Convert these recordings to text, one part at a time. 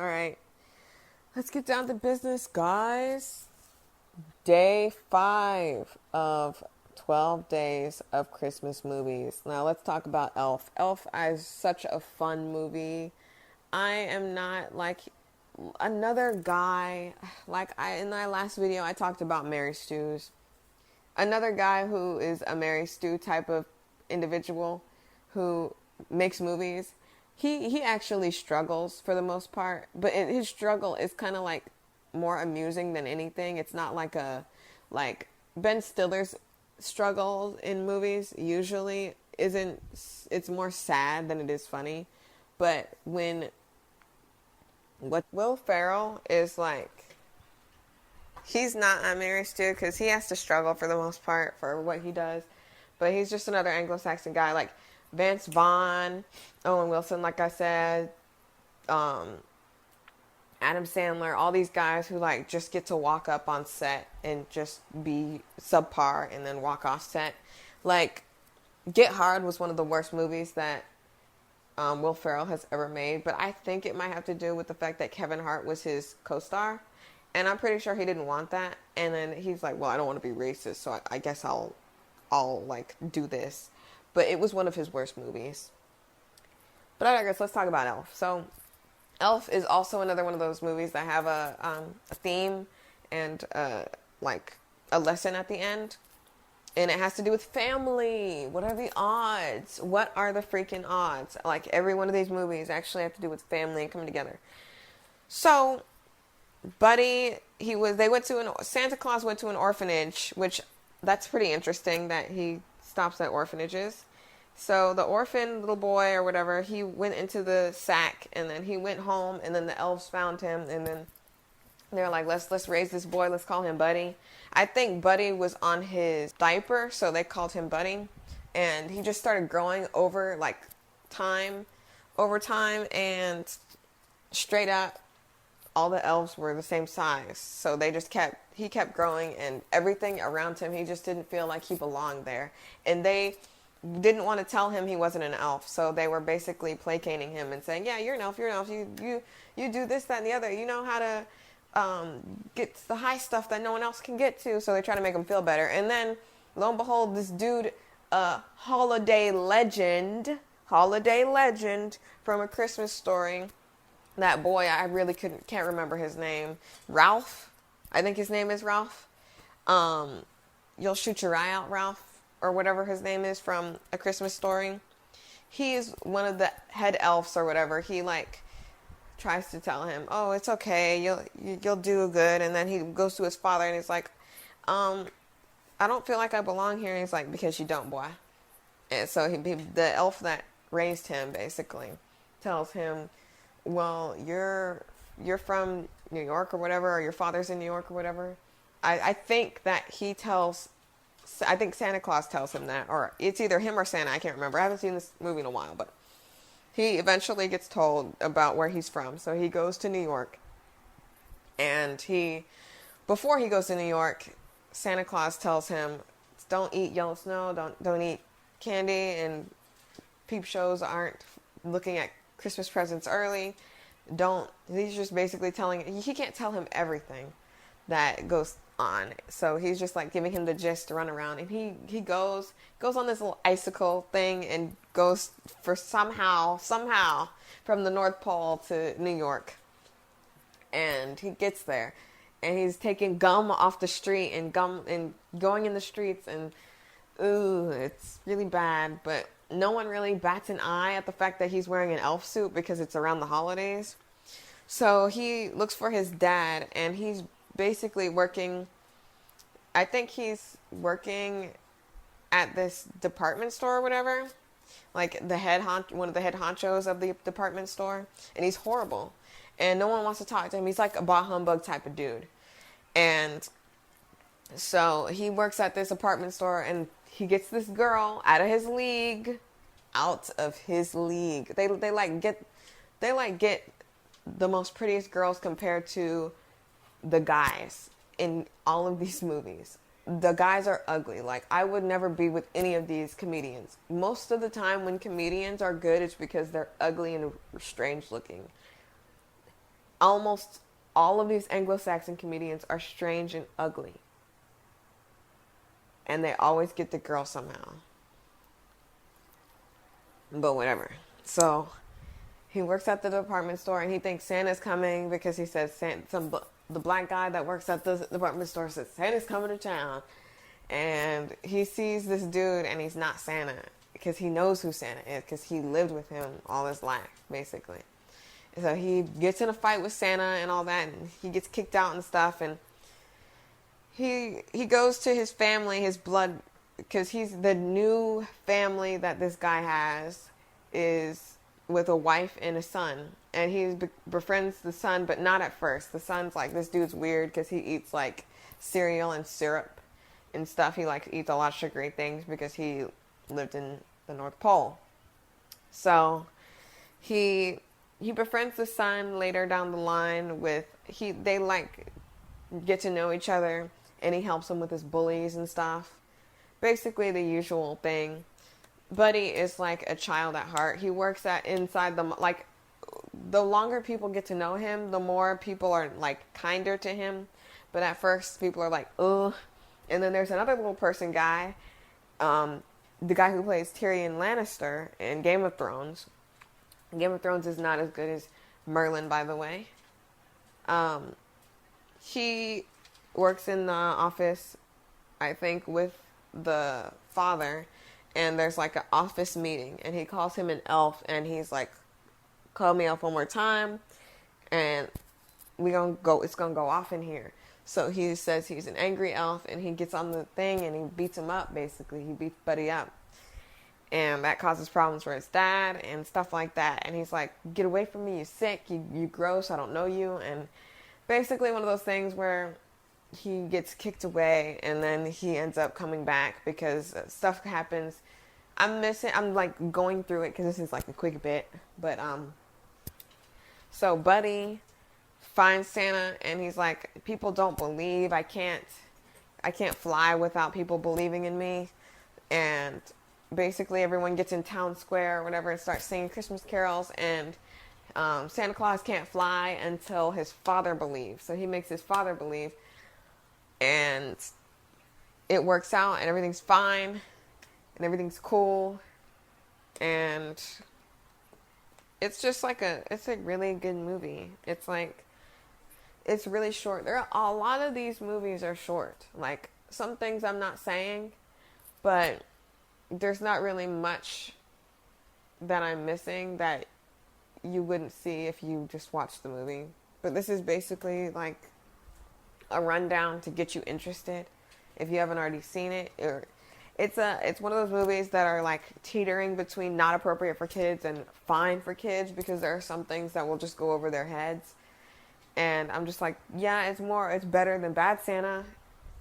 All right. Let's get down to business, guys. Day 5 of 12 days of Christmas movies. Now let's talk about Elf. Elf is such a fun movie. I am not like another guy. In my last video, I talked about Mary Stews. Another guy who is a Mary Stew type of individual who makes movies. He actually struggles for the most part, but his struggle is kind of like more amusing than anything. It's not like Ben Stiller's struggle in movies usually isn't. It's more sad than it is funny. But when what Will Ferrell is like, he's not a Mary Stu because he has to struggle for the most part for what he does. But he's just another Anglo-Saxon guy like Vince Vaughn, Owen Wilson, like I said, Adam Sandler, all these guys who like just get to walk up on set and just be subpar and then walk off set. Like, Get Hard was one of the worst movies that Will Ferrell has ever made, but I think it might have to do with the fact that Kevin Hart was his co-star, and I'm pretty sure he didn't want that. And then he's like, "Well, I don't want to be racist, so I guess I'll like do this." But it was one of his worst movies. But I guess let's talk about Elf. So, Elf is also another one of those movies that have a theme and like a lesson at the end. And it has to do with family. What are the odds? What are the freaking odds? Like, every one of these movies actually have to do with family and coming together. So, Buddy, Santa Claus went to an orphanage, which that's pretty interesting that he stops at orphanages. So the orphan little boy or whatever, he went into the sack and then he went home and then the elves found him and then they're like, let's raise this boy. Let's call him Buddy. I think Buddy was on his diaper, so they called him Buddy. And he just started growing over time, and straight up, all the elves were the same size. So he kept growing, and everything around him, he just didn't feel like he belonged there. And they didn't want to tell him he wasn't an elf, so they were basically placating him and saying, yeah, you're an elf, you do this, that, and the other. You know how to get the high stuff that no one else can get to, so they try to make him feel better. And then, lo and behold, this dude, holiday legend from A Christmas Story, that boy, I really can't remember his name, Ralph, I think his name is Ralph, You'll Shoot Your Eye Out, Ralph, or whatever his name is from A Christmas Story. He is one of the head elves or whatever. He tries to tell him, "Oh, it's okay. You'll do good." And then he goes to his father and he's like, "I don't feel like I belong here." And he's like, "Because you don't, boy." And so the elf that raised him basically tells him, "Well, you're from New York or whatever, or your father's in New York or whatever." I think Santa Claus tells him that, or it's either him or Santa. I can't remember. I haven't seen this movie in a while, but he eventually gets told about where he's from. So he goes to New York, and before he goes to New York, Santa Claus tells him, "Don't eat yellow snow. Don't eat candy, and peep shows aren't looking at Christmas presents early. He's just basically he can't tell him everything that goes on. So he's just like giving him the gist to run around, and he goes on this little icicle thing and goes for somehow from the North Pole to New York. And he gets there and he's taking gum off the street and going in the streets, and it's really bad, but no one really bats an eye at the fact that he's wearing an elf suit because it's around the holidays. So he looks for his dad, and he's basically working, I think he's working at this department store or whatever, like one of the head honchos of the department store, and he's horrible, and no one wants to talk to him. He's like a bah humbug type of dude. And so he works at this apartment store, and he gets this girl out of his league. They get the most prettiest girls compared to the guys in all of these movies. The guys are ugly. Like, I would never be with any of these comedians. Most of the time when comedians are good, it's because they're ugly and strange looking. almost all of these Anglo-Saxon comedians are strange and ugly. And they always get the girl somehow. But whatever. So he works at the department store and he thinks Santa's coming because he says the black guy that works at the department store says Santa's coming to town. And he sees this dude and he's not Santa because he knows who Santa is because he lived with him all his life, basically. And so he gets in a fight with Santa and all that, and he gets kicked out and stuff, and he goes to his family, his blood, because he's the new family that this guy has is with a wife and a son, and he befriends the son, but not at first. The son's like, this dude's weird because he eats like cereal and syrup and stuff. He like eats a lot of sugary things because he lived in the North Pole. So he befriends the son later down the line they like get to know each other, and he helps him with his bullies and stuff. Basically the usual thing. Buddy is like a child at heart. He works inside the longer people get to know him, the more people are like kinder to him. But at first people are like, ugh. And then there's another little person guy, the guy who plays Tyrion Lannister in Game of Thrones. Game of Thrones is not as good as Merlin, by the way. He works in the office, I think, with the father, and there's like an office meeting, and he calls him an elf, and he's like, call me elf one more time, and it's gonna go off in here. So he says he's an angry elf, and he gets on the thing, and he beats him up, basically. He beats Buddy up. And that causes problems for his dad and stuff like that. And he's like, get away from me, you sick, you gross, I don't know you. And basically one of those things where he gets kicked away and then he ends up coming back because stuff happens. I'm like going through it because this is like a quick bit. But, so Buddy finds Santa and he's like, people don't believe, I can't fly without people believing in me. And basically everyone gets in town square or whatever and starts singing Christmas carols, and Santa Claus can't fly until his father believes. So he makes his father believe, and it works out, and everything's fine, and everything's cool, and it's just like it's a really good movie. It's like, it's really short. A lot of these movies are short. Like, some things I'm not saying, but there's not really much that I'm missing that you wouldn't see if you just watched the movie. But this is basically like a rundown to get you interested if you haven't already seen it. It's one of those movies that are like teetering between not appropriate for kids and fine for kids, because there are some things that will just go over their heads. And I'm just like, yeah, it's better than Bad Santa.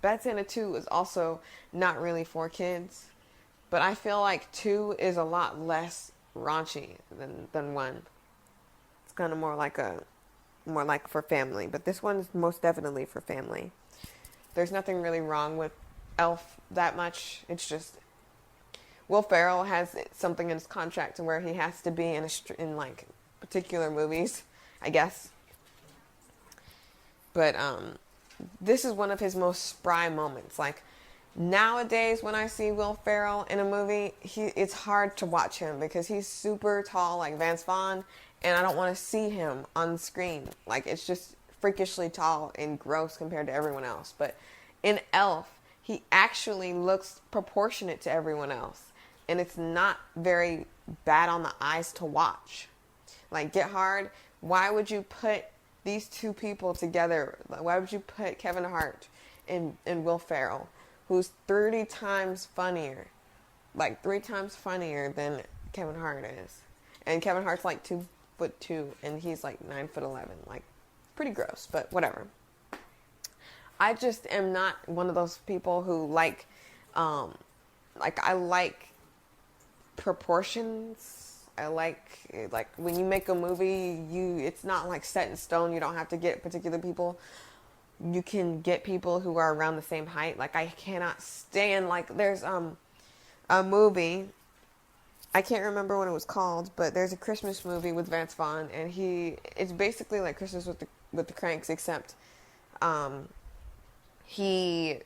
Bad Santa 2 is also not really for kids. But I feel like 2 is a lot less raunchy than 1. It's kind of more like for family. But this one is most definitely for family. There's nothing really wrong with Elf that much. It's just Will Ferrell has something in his contract to where he has to be in like particular movies, I guess. But this is one of his most spry moments. Like, nowadays, when I see Will Ferrell in a movie, it's hard to watch him because he's super tall, like Vince Vaughn, and I don't want to see him on screen. Like, it's just freakishly tall and gross compared to everyone else. But in Elf, he actually looks proportionate to everyone else, and it's not very bad on the eyes to watch. Like, Get Hard, why would you put these two people together? Why would you put Kevin Hart and Will Ferrell, who's 30 times funnier, like 3 times funnier than Kevin Hart is? And Kevin Hart's like 2'2", and he's like 9'11". Like, pretty gross, but whatever. I just am not one of those people who like I like proportions. I like when you make a movie, it's not like set in stone. You don't have to get particular people. You can get people who are around the same height. Like, I cannot stand, like, there's a movie I can't remember what it was called, but there's a Christmas movie with Vince Vaughn, and it's basically like Christmas with the Cranks, except um, he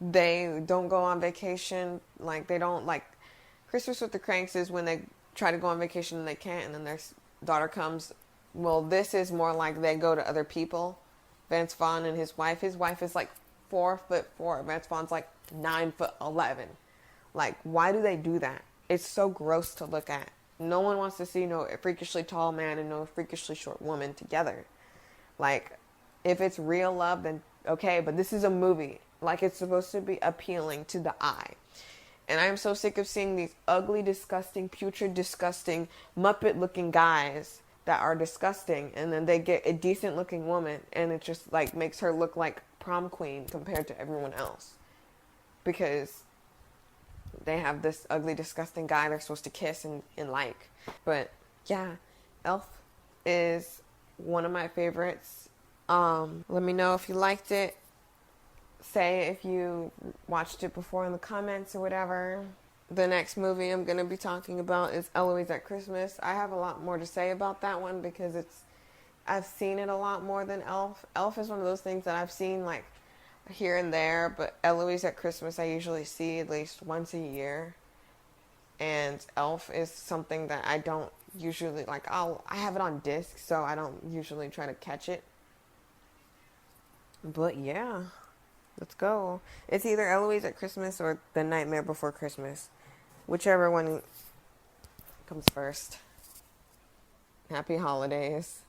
they don't go on vacation. Like they don't like Christmas with the Cranks is when they try to go on vacation and they can't, and then their daughter comes. Well, this is more like they go to other people. Vince Vaughn and his wife. His wife is like 4'4". Vince Vaughn's like 9'11". Like, why do they do that? It's so gross to look at. No one wants to see no freakishly tall man and no freakishly short woman together. Like, if it's real love, then okay, but this is a movie. Like, it's supposed to be appealing to the eye. And I am so sick of seeing these ugly, disgusting, putrid, disgusting, Muppet-looking guys that are disgusting, and then they get a decent-looking woman, and it just, like, makes her look like prom queen compared to everyone else. Because they have this ugly, disgusting guy they're supposed to kiss and like. But, yeah, Elf is one of my favorites. Let me know if you liked it. Say if you watched it before in the comments or whatever. The next movie I'm going to be talking about is Eloise at Christmas. I have a lot more to say about that one because I've seen it a lot more than Elf. Elf is one of those things that I've seen like here and there, but Eloise at Christmas I usually see at least once a year. And Elf is something that I don't usually like. I have it on disc, so I don't usually try to catch it. But yeah. Let's go. It's either Eloise at Christmas or The Nightmare Before Christmas. Whichever one comes first. Happy holidays.